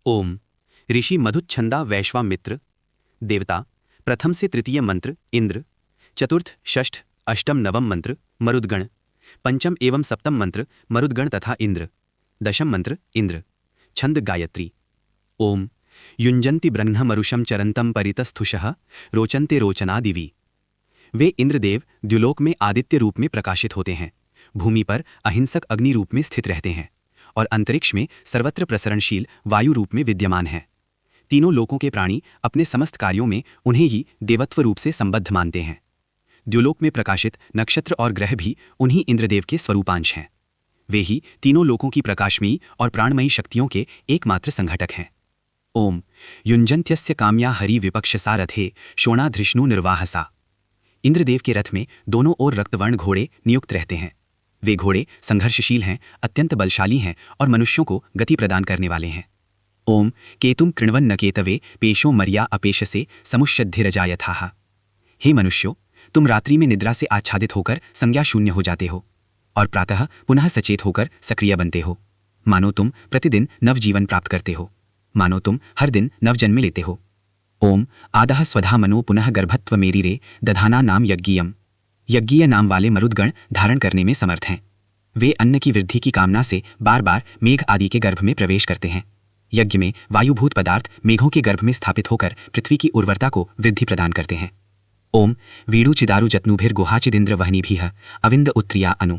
ओम ऋषि मधुच्छंदा वैश्वामित्र। देवता प्रथम से तृतीय मंत्र इंद्र। चतुर्थ षष्ठ अष्टम नवम मंत्र मरुद्गण। पंचम एवं सप्तम मंत्र मरुद्गण तथा इंद्र। दशम मंत्र इंद्र। छंद गायत्री। ओम युञ्जन्ति ब्रह्ममरुषं चरन्तं परितस्थुषः रोचन्ते रोचनादिवि। वे इंद्रदेव द्युलोक में आदित्य रूप में प्रकाशित होते हैं, भूमि पर अहिंसक अग्नि रूप में स्थित रहते हैं और अंतरिक्ष में सर्वत्र प्रसरणशील वायु रूप में विद्यमान हैं। तीनों लोकों के प्राणी अपने समस्त कार्यों में उन्हें ही देवत्व रूप से संबद्ध मानते हैं। द्युलोक में प्रकाशित नक्षत्र और ग्रह भी उन्हीं इंद्रदेव के स्वरूपांश हैं। वे ही तीनों लोकों की प्रकाशमयी और प्राणमयी शक्तियों के एकमात्र संघटक हैं। ओम युञ्जन्त्यस्य काम्या हरि विपक्षसा रथे शोणाधृष्णु निर्वाहसा। इंद्रदेव के रथ में दोनों ओर रक्तवर्ण घोड़े नियुक्त रहते हैं। वे घोड़े संघर्षशील हैं, अत्यंत बलशाली हैं और मनुष्यों को गति प्रदान करने वाले हैं। ओम केतुम कृण्वन् न केतवे पेशो मर्या अपेशसे समुष्यद्धिरजायथाः। हे मनुष्यों, तुम रात्रि में निद्रा से आच्छादित होकर संज्ञा शून्य हो जाते हो और प्रातः पुनः सचेत होकर सक्रिय बनते हो। मानो तुम प्रतिदिन नव जीवन प्राप्त करते हो, मानो तुम हर दिन नव जन्म लेते हो। ओम आदः स्वधा मनो पुनः गर्भत्व मेरीरे दधाना नाम यज्ञीयम। यज्ञीय नाम वाले मरुद्गण धारण करने में समर्थ हैं। वे अन्न की वृद्धि की कामना से बार बार मेघ आदि के गर्भ में प्रवेश करते हैं। यज्ञ में वायुभूत पदार्थ मेघों के गर्भ में स्थापित होकर पृथ्वी की उर्वरता को वृद्धि प्रदान करते हैं। ओम वीडु चिदारु जत्नुभिर गुहाचिदिंद्र वहनीभिः अविंद उत्त्रिया अनु।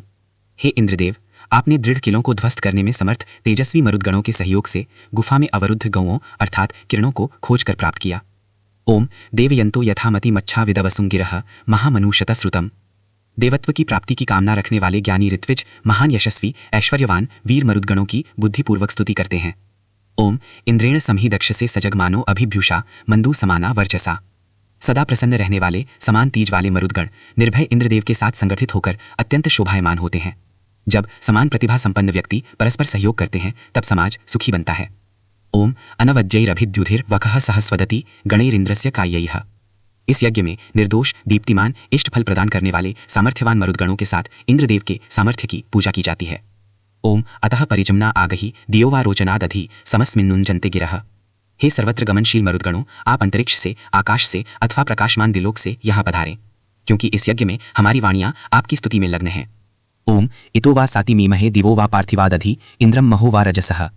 हे इंद्रदेव, आपने दृढ़ किलों को ध्वस्त करने में समर्थ तेजस्वी मरुद्गणों के सहयोग से गुफा में अवरुद्ध गौओं अर्थात किरणों को खोजकर प्राप्त किया। ओम देवयंतो यथामति मच्छा विदवसुंगिरः महामनुषत श्रुतम। देवत्व की प्राप्ति की कामना रखने वाले ज्ञानी ऋत्विज महान यशस्वी ऐश्वर्यवान वीर मरुद्गणों की बुद्धिपूर्वक स्तुति करते हैं। ओम इंद्रेण समहि दक्ष से सजगमानो अभिभ्यूषा मंदू समाना वर्चसा। सदा प्रसन्न रहने वाले समान तीज वाले मरुद्गण निर्भय इंद्रदेव के साथ संगठित होकर अत्यंत शोभायमान होते हैं। जब समान प्रतिभा संपन्न व्यक्ति परस्पर सहयोग करते हैं तब समाज सुखी बनता है। ओम अनवज्जैरभिद्युधिर वकः सहस्वदति गणैरिंद्रस्य कायैः। इस यज्ञ में निर्दोष दीप्तिमान इष्ट फल प्रदान करने वाले सामर्थ्यवान मरुद्गणों के साथ इंद्रदेव के सामर्थ्य की पूजा की जाती है। ओम अतः परिजमना आगहि दियो वा रोचनादधि समस्मिन्नुञ्जन्ते गिरः। हे सर्वत्र गमनशील मरुद्गणों, आप अंतरिक्ष से, आकाश से अथवा प्रकाशमान दिलोक से यहाँ पधारें, क्योंकि इस यज्ञ में हमारी वाणियाँ आपकी स्तुति में लग्न हैं। ओम इतो वा साति मीमहे दिवो वा पार्थिवादधि इंद्रम महो वा रजसः।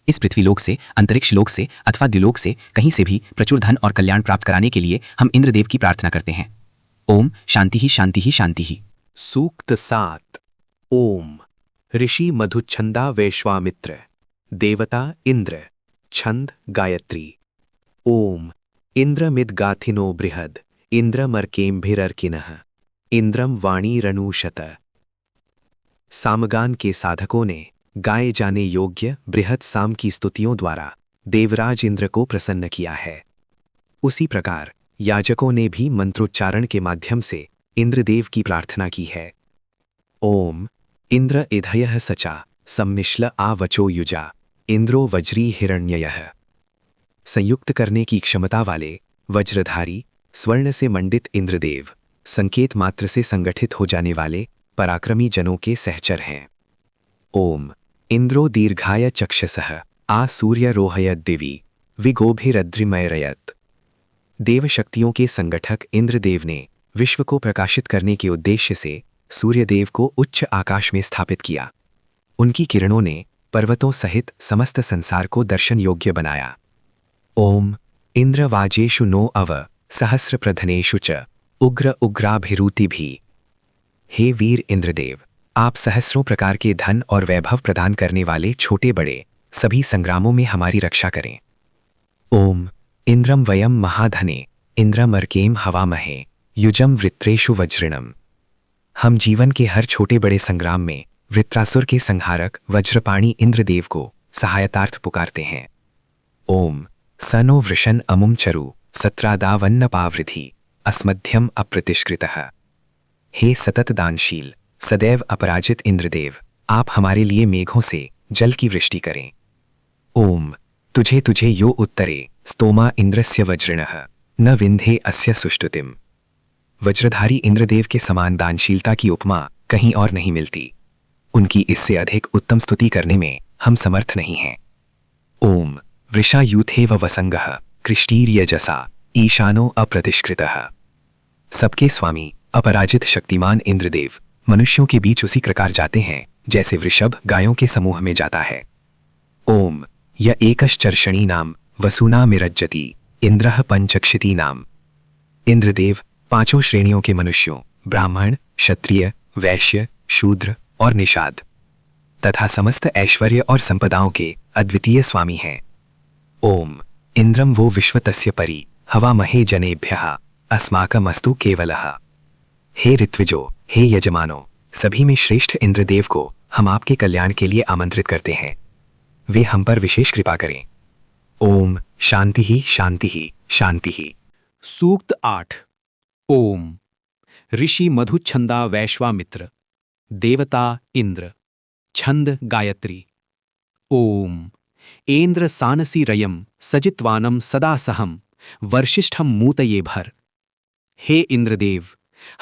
इस पृथ्वी लोक से, अंतरिक्ष लोक से अथवा दिलोक से कहीं से भी प्रचुर धन और कल्याण प्राप्त कराने के लिए हम इंद्रदेव की प्रार्थना करते हैं। ओम शांति ही शांति ही शांति ही। सूक्त 7। ओम ऋषि मधुच्छंदा वैश्वामित्र। देवता इंद्र। छंद गायत्री। ओम इंद्रमिद्गाथिनो बृहद इंद्रमर्केम्भिरर्किनः इंद्रम वाणी रणूषत। सामगान के साधकों ने गाए जाने योग्य बृहद साम की स्तुतियों द्वारा देवराज इंद्र को प्रसन्न किया है। उसी प्रकार याजकों ने भी मंत्रोच्चारण के माध्यम से इंद्रदेव की प्रार्थना की है। ओम इंद्र इधयः सचा सम्मिश्ल आ वचो युजा इंद्रो वज्री हिरण्ययः। संयुक्त करने की क्षमता वाले वज्रधारी स्वर्ण से मंडित इंद्रदेव संकेत मात्र से संगठित हो जाने वाले पराक्रमी जनों के सहचर हैं। ओम इंद्रो दीर्घाय चक्षसः आ सूर्य रोहयद दिवि विगोभिरद्रिमयरयत। देव शक्तियों के संगठक इंद्रदेव ने विश्व को प्रकाशित करने के उद्देश्य से सूर्यदेव को उच्च आकाश में स्थापित किया। उनकी किरणों ने पर्वतों सहित समस्त संसार को दर्शन योग्य बनाया। ओम इंद्रवाजेषु नो अव सहस्रप्रधनेषु च उग्र उग्राभिरूतिभिः। हे वीर इंद्रदेव, आप सहस्रों प्रकार के धन और वैभव प्रदान करने वाले छोटे बड़े सभी संग्रामों में हमारी रक्षा करें। ओम इंद्रम वयम महाधने इंद्रमर्केम हवामहे युजम वृत्रेषु वज्रिणम। हम जीवन के हर छोटे बड़े संग्राम में वृत्रासुर के संहारक वज्रपाणी इंद्रदेव को सहायतार्थ पुकारते हैं। ओम सनो वृषन अमुम चरु सत्रादावन्न पावृधि अस्मध्यम अप्रतिष्कृतः। हे सतत दानशील सदैव अपराजित इंद्रदेव, आप हमारे लिए मेघों से जल की वृष्टि करें। ओम तुझे तुझे यो उत्तरे स्तोमा इंद्रस्य वज्रिणः न विंधे अस्य सुष्टुतिम। वज्रधारी इंद्रदेव के समान दानशीलता की उपमा कहीं और नहीं मिलती। उनकी इससे अधिक उत्तम स्तुति करने में हम समर्थ नहीं हैं। ओम वृषायूथेव वसंगः कृष्टीर्यजसा ईशानो अप्रतिष्कृतः। सबके स्वामी अपराजित शक्तिमान इंद्रदेव मनुष्यों के बीच उसी प्रकार जाते हैं जैसे वृषभ गायों के समूह में जाता है। ओम य एकश्चर्षणी नाम वसुना मिरज्जति इंद्रः पंचक्षिती नाम। इंद्रदेव पांचों श्रेणियों के मनुष्यों ब्राह्मण, क्षत्रिय, वैश्य, शूद्र और निषाद तथा समस्त ऐश्वर्य और संपदाओं के अद्वितीय स्वामी हैं। ओम इंद्रम वो विश्वतस्य परि हवामहे जनेभ्यः अस्माकमस्तु केवलः। हे ऋत्विजो, हे यजमानो, सभी में श्रेष्ठ इंद्रदेव को हम आपके कल्याण के लिए आमंत्रित करते हैं। वे हम पर विशेष कृपा करें। ओम शांति ही शांति ही शांति ही। सूक्त 8। ओम ऋषि मधुच्छंदा वैश्वामित्र, देवता इंद्र, छंद गायत्री। ओम ऐन्द्र सानसी रयम सजित्वानम सदा सहम वर्षिष्ठम मूतये भर। हे इंद्रदेव,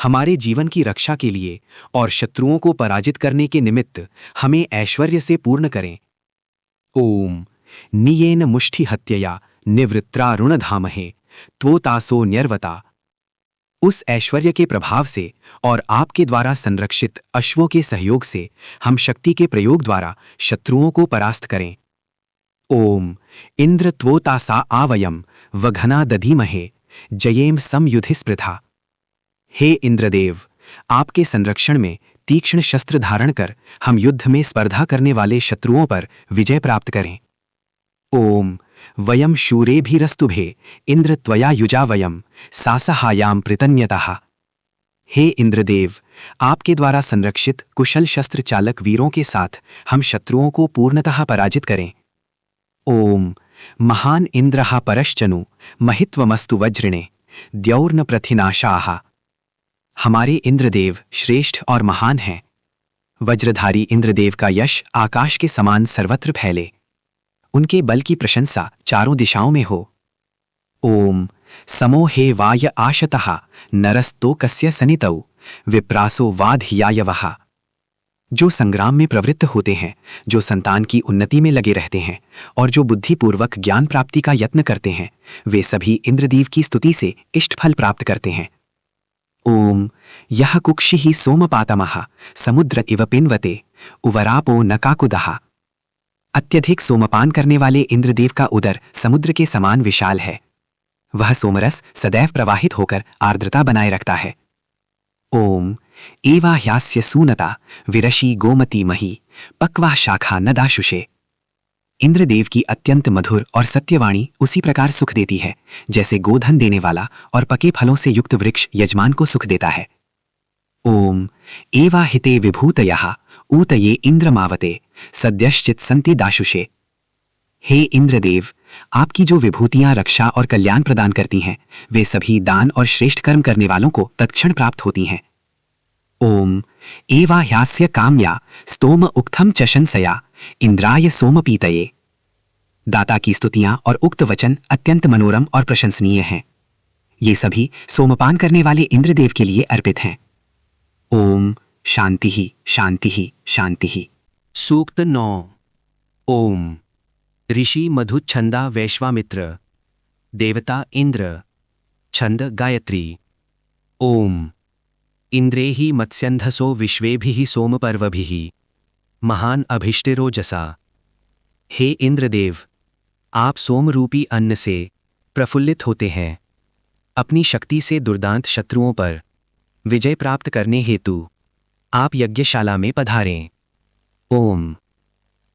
हमारे जीवन की रक्षा के लिए और शत्रुओं को पराजित करने के निमित्त हमें ऐश्वर्य से पूर्ण करें। ओम नियेन मुष्टि हत्यया निवृत्रारुणधामहे त्वोतासो न्यर्वता। उस ऐश्वर्य के प्रभाव से और आपके द्वारा संरक्षित अश्वों के सहयोग से हम शक्ति के प्रयोग द्वारा शत्रुओं को परास्त करें। ओम इंद्र त्वोतासा आवयम वघना दधीमहे जयेम समयुधि स्पृथा। हे इंद्रदेव, आपके संरक्षण में तीक्ष्ण शस्त्र धारण कर हम युद्ध में स्पर्धा करने वाले शत्रुओं पर विजय प्राप्त करें। ओम वयम शूरेभिरस्तुभे इंद्र त्वया युजा वयम सासहायाम प्रतन्यतः। हे इंद्रदेव, आपके द्वारा संरक्षित कुशल शस्त्र चालक वीरों के साथ हम शत्रुओं को पूर्णतः पराजित करें। ओम महान इंद्रः परश्चनु महित्वमस्तु वज्रिणे द्यौर्न प्रथिनाशाः। हमारे इंद्रदेव श्रेष्ठ और महान हैं। वज्रधारी इंद्रदेव का यश आकाश के समान सर्वत्र फैले। उनके बल की प्रशंसा चारों दिशाओं में हो। ओम समो हे वाय आशतः नरस्तो कस्य सनितौ विप्रासो वाधियायवः। जो संग्राम में प्रवृत्त होते हैं, जो संतान की उन्नति में लगे रहते हैं और जो बुद्धिपूर्वक ज्ञान प्राप्ति का यत्न करते हैं, वे सभी इंद्रदेव की स्तुति से इष्टफल प्राप्त करते हैं। ओम यह कुक्षिः सोमपातमः समुद्र इव पिन्वते उवरापो नकाकुदः। अत्यधिक सोमपान करने वाले इंद्रदेव का उदर समुद्र के समान विशाल है। वह सोमरस सदैव प्रवाहित होकर आर्द्रता बनाए रखता है। ओम एवा ह्यास्य सूनता विरशी गोमती मही पक्वा शाखा न दाशुषे। इंद्रदेव की अत्यंत मधुर और सत्यवाणी उसी प्रकार सुख देती है जैसे गोधन देने वाला और पके फलों से युक्त वृक्ष यजमान को सुख देता है। ओम एवा हिते विभूतयः ऊतये इंद्रमावते सद्यश्चित संति दाशुषे। हे इंद्रदेव, आपकी जो विभूतियां रक्षा और कल्याण प्रदान करती हैं, वे सभी दान और श्रेष्ठ कर्म करने वालों को तत्क्षण प्राप्त होती हैं। ओम एवा ह्यास्य काम्या स्तोम उक्थम चशंसया इंद्राय सोमपीतये। दाता की स्तुतियां और उक्त वचन अत्यंत मनोरम और प्रशंसनीय हैं। ये सभी सोमपान करने वाले इंद्रदेव के लिए अर्पित हैं। ओम शांति ही शांति ही शांति ही। सूक्त 9। ओम ऋषि मधुच्छंदा वैश्वामित्र, देवता इंद्र, छंद गायत्री। ओम इंद्रेहि मत्स्यन्धसो विश्वेभिः सोमपर्वभिः महान अभिष्टिरोजसा। हे इंद्रदेव, आप सोमरूपी अन्न से प्रफुल्लित होते हैं। अपनी शक्ति से दुर्दांत शत्रुओं पर विजय प्राप्त करने हेतु आप यज्ञशाला में पधारें। ओम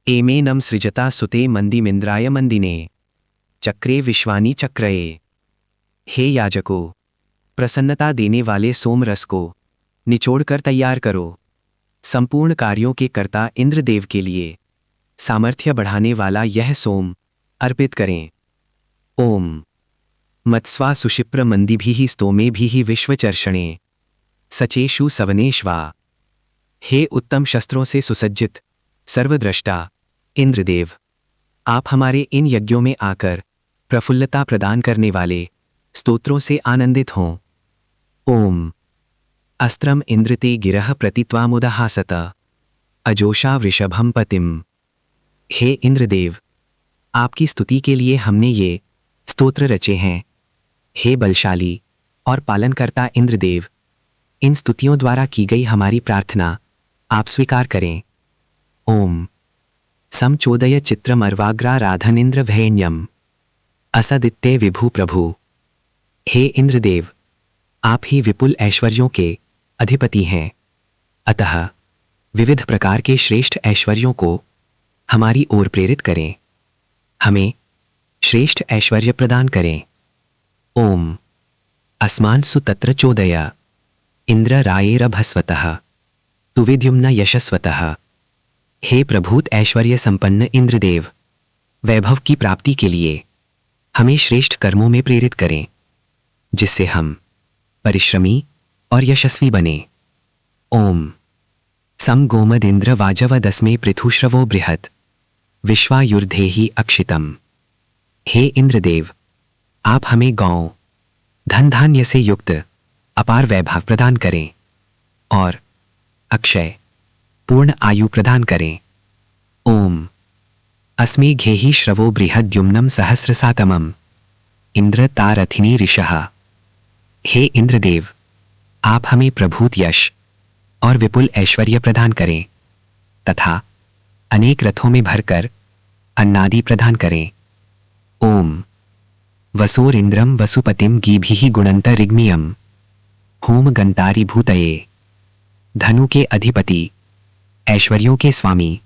एमेनम सृजता सुते मंदिमिंद्राय मंदिने चक्रे विश्वानि चक्रये। हे याजकों, प्रसन्नता देने वाले सोमरस को निचोड़कर तैयार करो। संपूर्ण कार्यों के कर्ता इंद्रदेव के लिए सामर्थ्य बढ़ाने वाला यह सोम अर्पित करें। ओम मत्स्वा सुशिप्र मंदिभिः स्तोमेभिः विश्वचर्षणे सचेषु सवनेश्वा। हे उत्तम शस्त्रों से सुसज्जित सर्वद्रष्टा इंद्रदेव, आप हमारे इन यज्ञों में आकर प्रफुल्लता प्रदान करने वाले स्तोत्रों से आनंदित हों। ओम अस्त्रम इंद्रते गिरह प्रतित्वामुदहासत अजोषा वृषभम पतिम। हे इंद्रदेव, आपकी स्तुति के लिए हमने ये स्तोत्र रचे हैं। हे बलशाली और पालनकर्ता इंद्रदेव, इन स्तुतियों द्वारा की गई हमारी प्रार्थना आप स्वीकार करें। ओम समचोदय चित्रम अर्वाग्रा राधन इंद्र भैन्यम असदित्य विभु प्रभु। हे इंद्रदेव, आप ही विपुल ऐश्वर्यों के अधिपति हैं, अतः विविध प्रकार के श्रेष्ठ ऐश्वर्यों को हमारी ओर प्रेरित करें, हमें श्रेष्ठ ऐश्वर्य प्रदान करें। ओम अस्मान्सु तत्र चोदय इंद्र रायेरभस्वतः तुविद्युम्न यशस्वतः। हे प्रभूत ऐश्वर्य संपन्न इंद्रदेव, वैभव की प्राप्ति के लिए हमें श्रेष्ठ कर्मों में प्रेरित करें, जिससे हम परिश्रमी और यशस्वी बने। ओम सम गोमदिंद्र वाजवदस्मे पृथुश्रवो बृहत् विश्वायुर्धेहि अक्षितम। हे इंद्रदेव, आप हमें गौ धन धान्य से युक्त अपार वैभव प्रदान करें और अक्षय पूर्ण आयु प्रदान करें। ओम अस्मे घेहि श्रवो बृहद्युम्नम सहस्रसातमम इंद्र तारथिनी ऋषः। हे इंद्रदेव, आप हमें प्रभूत यश और विपुल ऐश्वर्य प्रदान करें तथा अनेक रथों में भरकर अन्नादि प्रदान करें। ओम वसोरिंद्रम वसुपतिम गीभिः गुणंतरिग्मियम होम गंतारी भूतये। धनु के अधिपति, ऐश्वर्यों के स्वामी,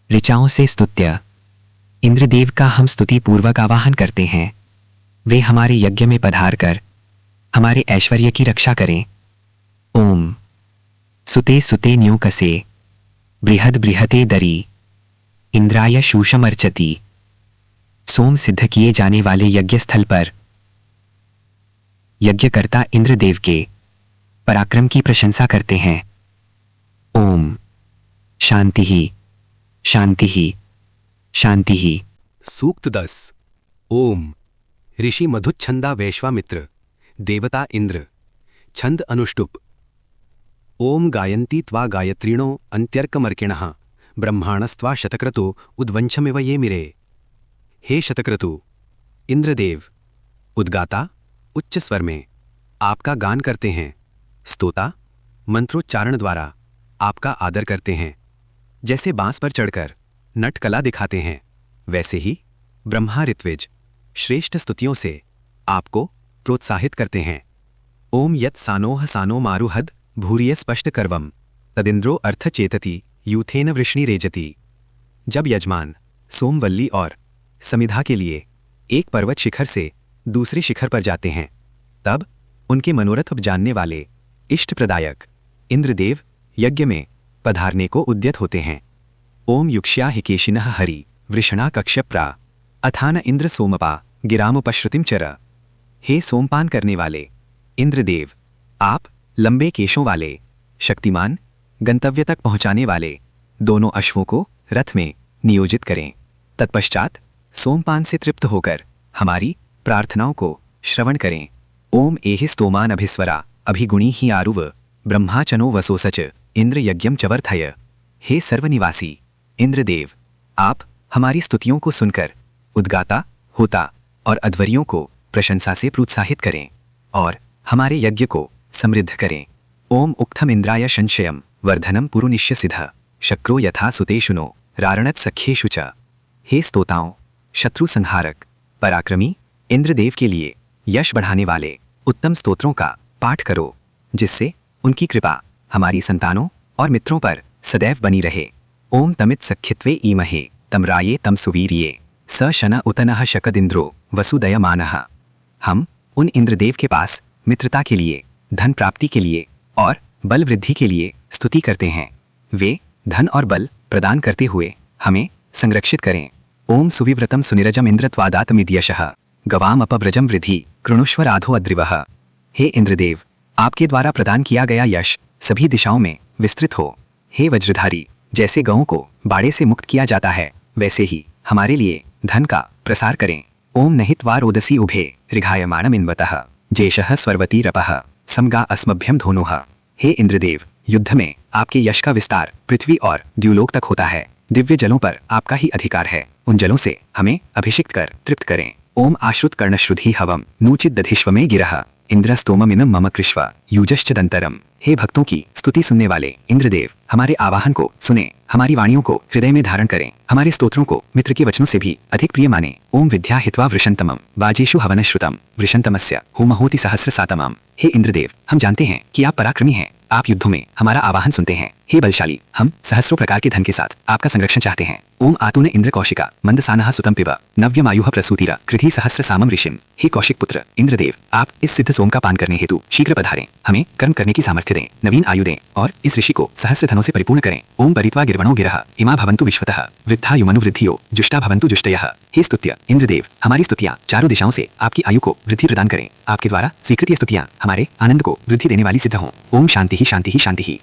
ऋचाओं से स्तुत्य इंद्रदेव का हम स्तुति पूर्वक आवाहन करते हैं। वे हमारे यज्ञ में पधार कर हमारे ऐश्वर्य की रक्षा करें। ओम सुते सुते न्यूकसे बृहद बृहते दरी इंद्राय शूषमर्चति। सोम सिद्ध किए जाने वाले यज्ञ स्थल पर यज्ञकर्ता इंद्रदेव के पराक्रम की प्रशंसा करते हैं। ओम शांति ही शांति ही शांति ही। सूक्त 10। ओम ऋषि मधुच्छंदा वैश्वामित्र देवता इंद्र। छंद अनुष्टुप। ओम गायन्ती त्वा गायत्रीणो अन्त्यर्कमर्किणः ब्रह्माणस्त्वा शतक्रतो उद्वंशमिव ये मिरे। हे शतक्रतु इंद्रदेव, उद्गाता उच्च स्वर में आपका गान करते हैं, स्तोता मंत्रोच्चारण द्वारा आपका आदर करते हैं। जैसे बांस पर चढ़कर नट कला दिखाते हैं, वैसे ही ब्रह्मा ऋत्विज श्रेष्ठ स्तुतियों से आपको प्रोत्साहित करते हैं। ओम यत् सानोह सानो मारुहद भूरिय स्पष्ट कर्वम तदिंद्रो अर्थ चेतति यूथेन वृष्णि रेजति। जब यजमान सोमवल्ली और समिधा के लिए एक पर्वत शिखर से दूसरे शिखर पर जाते हैं, तब उनके मनोरथ जानने वाले इष्ट प्रदायक इंद्रदेव यज्ञ में पधारने को उद्यत होते हैं। ओम युक्ष्या हिकेशिनः हरि वृषणा कक्ष्यप्रा अथान इंद्र सोमपा गिरामुपश्रुतिम चर। हे सोमपान करने वाले इंद्रदेव, आप लंबे केशों वाले शक्तिमान गंतव्य तक पहुंचाने वाले दोनों अश्वों को रथ में नियोजित करें। तत्पश्चात सोमपान से तृप्त होकर हमारी प्रार्थनाओं को श्रवण करें। ओम एहि स्तोमान अभिस्वरा अभिगुणी ही आरुव ब्रह्माचनो वसोसच इंद्र यज्ञम चवर्धय। हे सर्वनिवासी इंद्रदेव, आप हमारी स्तुतियों को सुनकर उद्गाता होता और अध्वर्यों को प्रशंसा से प्रोत्साहित करें और हमारे यज्ञ को समृद्ध करें। ओम उक्थम इंद्राय संशयम वर्धनम पुरुनिश्य सिद्ध शक्रो यथा सुतेषुनो रारणत सख्येषु च। हे स्तोताओं, शत्रु संहारक पराक्रमी इंद्रदेव के लिए यश बढ़ाने वाले उत्तम स्तोत्रों का पाठ करो, जिससे उनकी कृपा हमारी संतानों और मित्रों पर सदैव बनी रहे। ओम तमित सख्यत्वे ईमहे तम राये तम सुवीर्ये स शन उतनः शकदिंद्रो वसुदयमानः। हम उन इंद्रदेव के पास मित्रता के लिए, धन प्राप्ति के लिए और बल वृद्धि के लिए स्तुति करते हैं। वे धन और बल प्रदान करते हुए हमें संरक्षित करें। ओम सुविव्रतम सुनिरजम इंद्रत्वादातमिद्यशः गवाम अपव्रजम वृद्धि कृणुष्व राधो अद्रिवः। हे इंद्रदेव, आपके द्वारा प्रदान किया गया यश सभी दिशाओं में विस्तृत हो। हे वज्रधारी, जैसे गौं को बाड़े से मुक्त किया जाता है, वैसे ही हमारे लिए धन का प्रसार करें। ओम नहित्वा रोदसी उभे ऋघायमाणमिन्वतः जेशः स्वर्वती रपः समगा अस्मभ्यम धोनुः। हे इंद्रदेव, युद्ध में आपके यश का विस्तार पृथ्वी और द्युलोक तक होता है। दिव्य जलों पर आपका ही अधिकार है, उन जलों से हमें अभिषिक्त कर तृप्त करें। ओम आश्रुत कर्णश्रुधि हवम नूचित दधिश्व में गिरह इंद्रस्तोममिनम मम कृष्व यूजश्च दंतरम। हे भक्तों की स्तुति सुनने वाले इंद्रदेव, हमारे आवाहन को सुने, हमारी वाणियों को हृदय में धारण करें, हमारे स्तोत्रों को मित्र के वचनों से भी अधिक प्रिय माने। ओम विद्या हित्वा वृषंतमम वाजेषु हवनश्रुतम वृषंतमस्य होमहोति सहस्र सातमाम। हे इंद्रदेव, हम जानते हैं कि आप पराक्रमी हैं, आप युद्धों में हमारा आवाहन सुनते हैं। हे बलशाली, हम सहस्रों प्रकार के धन के साथ आपका संरक्षण चाहते हैं। ओम आतुन इंद्र कौशिका मंदसानः सुतम पिब नव्यमायुः प्रसूतिरा कृधि सहस्र सामम ऋषिम। हे कौशिक पुत्र इंद्रदेव, आप इस सिद्ध सोम का पान करने हेतु शीघ्र पधारें, हमें कर्म करने की सामर्थ्य दें, नवीन आयु दें और इस ऋषि को सहस्र धनों से परिपूर्ण करें। ओम परित्वा गिर्वणो गिरः इमा भवन्तु विश्वतः वृद्धा युमनुवृद्धियो जुष्टा भवन्तु जुष्टयः। हे स्तुत्य इंद्रदेव, हमारी स्तुतियां चारों दिशाओं से आपकी आयु को वृद्धि प्रदान करें। आपके द्वारा स्वीकृत ये स्तुतियां हमारे आनंद को वृद्धि देने वाली सिद्ध हों। ओम शांति ही शांति ही शांति ही।